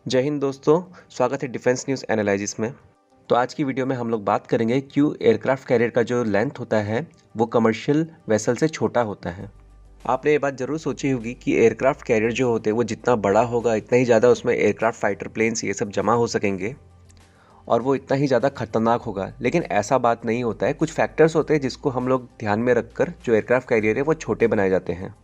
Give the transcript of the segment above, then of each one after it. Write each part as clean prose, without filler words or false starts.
जय हिंद दोस्तों, स्वागत है डिफेंस न्यूज़ एनालिसिस में। तो आज की वीडियो में हम लोग बात करेंगे क्यों एयरक्राफ्ट कैरियर का जो लेंथ होता है वो कमर्शियल वेसल से छोटा होता है। आपने ये बात ज़रूर सोची होगी कि एयरक्राफ्ट कैरियर जो होते हैं वो जितना बड़ा होगा इतना ही ज़्यादा उसमें एयरक्राफ्ट फाइटर प्लेन्स ये सब जमा हो सकेंगे और वो इतना ही ज़्यादा खतरनाक होगा, लेकिन ऐसा बात नहीं होता है। कुछ फैक्टर्स होते हैं जिसको हम लोग ध्यान में रखकर जो एयरक्राफ्ट कैरियर है वो छोटे बनाए जाते हैं।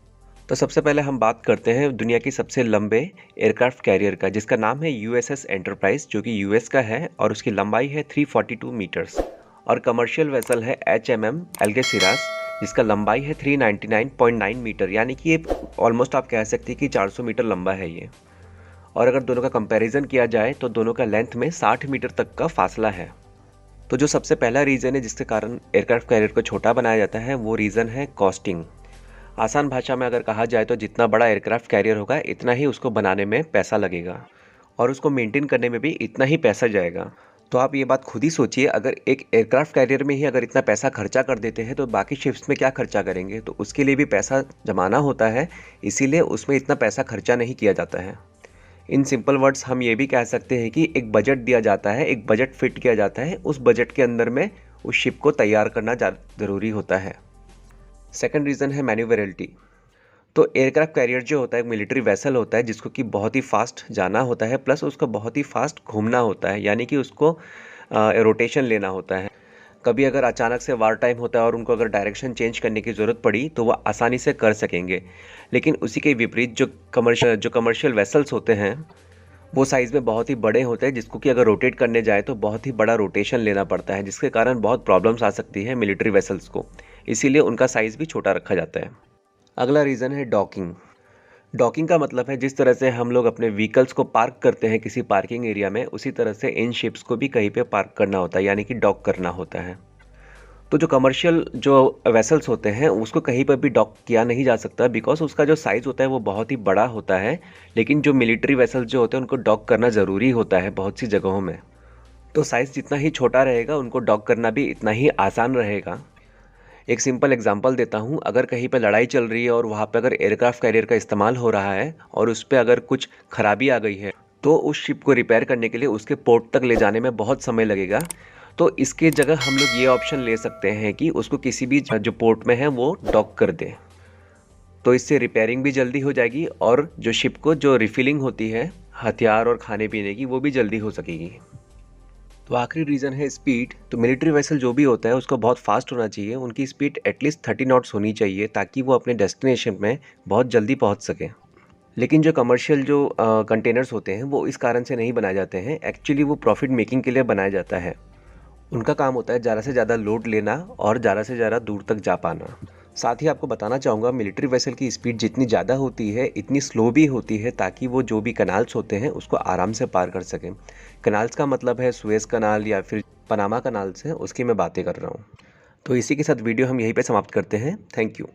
तो सबसे पहले हम बात करते हैं दुनिया की सबसे लंबे एयरक्राफ्ट कैरियर का, जिसका नाम है यूएसएस एंटरप्राइज, जो कि यूएस का है और उसकी लंबाई है 342 मीटर्स। और कमर्शियल वेसल है एचएमएम एल्गेसिरास, जिसका लंबाई है 399.9 मीटर, यानी कि ये ऑलमोस्ट आप कह सकते हैं कि 400 मीटर लंबा है ये। और अगर दोनों का कंपैरिजन किया जाए तो दोनों का लेंथ में 60 मीटर तक का फासला है। तो जो सबसे पहला रीज़न है जिसके कारण एयरक्राफ्ट कैरियर को छोटा बनाया जाता है वो रीज़न है कॉस्टिंग। आसान भाषा में अगर कहा जाए तो जितना बड़ा एयरक्राफ्ट कैरियर होगा इतना ही उसको बनाने में पैसा लगेगा और उसको मेंटेन करने में भी इतना ही पैसा जाएगा। तो आप ये बात खुद ही सोचिए, अगर एक एयरक्राफ्ट कैरियर में ही अगर इतना पैसा खर्चा कर देते हैं तो बाकी शिप्स में क्या खर्चा करेंगे। तो उसके लिए भी पैसा जमाना होता है, इसीलिए उसमें इतना पैसा खर्चा नहीं किया जाता है। इन सिंपल वर्ड्स हम ये भी कह सकते हैं कि एक बजट दिया जाता है, एक बजट फिट किया जाता है, उस बजट के अंदर में उस शिप को तैयार करना ज़रूरी होता है। सेकंड रीज़न है मैन्यूवरेबिलिटी। तो एयरक्राफ्ट कैरियर जो होता है एक मिलिट्री वेसल होता है जिसको कि बहुत ही फास्ट जाना होता है, प्लस उसको बहुत ही फास्ट घूमना होता है, यानी कि उसको रोटेशन लेना होता है। कभी अगर अचानक से वार टाइम होता है और उनको अगर डायरेक्शन चेंज करने की ज़रूरत पड़ी तो वह आसानी से कर सकेंगे। लेकिन उसी के विपरीत जो कमर्शियल वेसल्स होते हैं वो साइज़ में बहुत ही बड़े होते हैं, जिसको कि अगर रोटेट करने जाए तो बहुत ही बड़ा रोटेशन लेना पड़ता है, जिसके कारण बहुत प्रॉब्लम्स आ सकती है मिलिट्री वेसल्स को। इसीलिए उनका साइज़ भी छोटा रखा जाता है। अगला रीज़न है डॉकिंग। डॉकिंग का मतलब है जिस तरह से हम लोग अपने व्हीकल्स को पार्क करते हैं किसी पार्किंग एरिया में, उसी तरह से इन शिप्स को भी कहीं पे पार्क करना होता है, यानी कि डॉक करना होता है। तो जो कमर्शियल जो वेसल्स होते हैं उसको कहीं पर भी डॉक किया नहीं जा सकता, बिकॉज उसका जो साइज़ होता है वो बहुत ही बड़ा होता है। लेकिन जो मिलिट्री वेसल्स जो होते हैं उनको डॉक करना ज़रूरी होता है बहुत सी जगहों में। तो साइज़ जितना ही छोटा रहेगा उनको डॉक करना भी इतना ही आसान रहेगा। एक सिंपल एग्जांपल देता हूँ, अगर कहीं पे लड़ाई चल रही है और वहाँ पे अगर एयरक्राफ्ट कैरियर का इस्तेमाल हो रहा है और उस पे अगर कुछ खराबी आ गई है तो उस शिप को रिपेयर करने के लिए उसके पोर्ट तक ले जाने में बहुत समय लगेगा। तो इसके जगह हम लोग ये ऑप्शन ले सकते हैं कि उसको किसी भी जो पोर्ट में है वो डॉक कर दे। तो इससे रिपेयरिंग भी जल्दी हो जाएगी और जो शिप को जो रिफिलिंग होती है हथियार और खाने पीने की वो भी जल्दी हो सकेगी। तो आखिरी रीज़न है स्पीड। तो मिलिट्री वेसल जो भी होता है उसको बहुत फास्ट होना चाहिए, उनकी स्पीड एटलीस्ट 30 नॉट्स होनी चाहिए ताकि वो अपने डेस्टिनेशन में बहुत जल्दी पहुंच सकें। लेकिन जो कमर्शियल जो कंटेनर्स होते हैं वो इस कारण से नहीं बनाए जाते हैं, एक्चुअली वो प्रॉफिट मेकिंग के लिए बनाया जाता है। उनका काम होता है ज़्यादा से ज़्यादा लोड लेना और ज़्यादा से ज़्यादा दूर तक जा पाना। साथ ही आपको बताना चाहूँगा मिलिट्री वेसल की स्पीड जितनी ज़्यादा होती है इतनी स्लो भी होती है, ताकि वो जो भी कनाल्स होते हैं उसको आराम से पार कर सकें। कनाल्स का मतलब है सुएज़ कनाल या फिर पनामा कनाल्स हैं, उसकी मैं बातें कर रहा हूँ। तो इसी के साथ वीडियो हम यहीं पे समाप्त करते हैं। Thank you.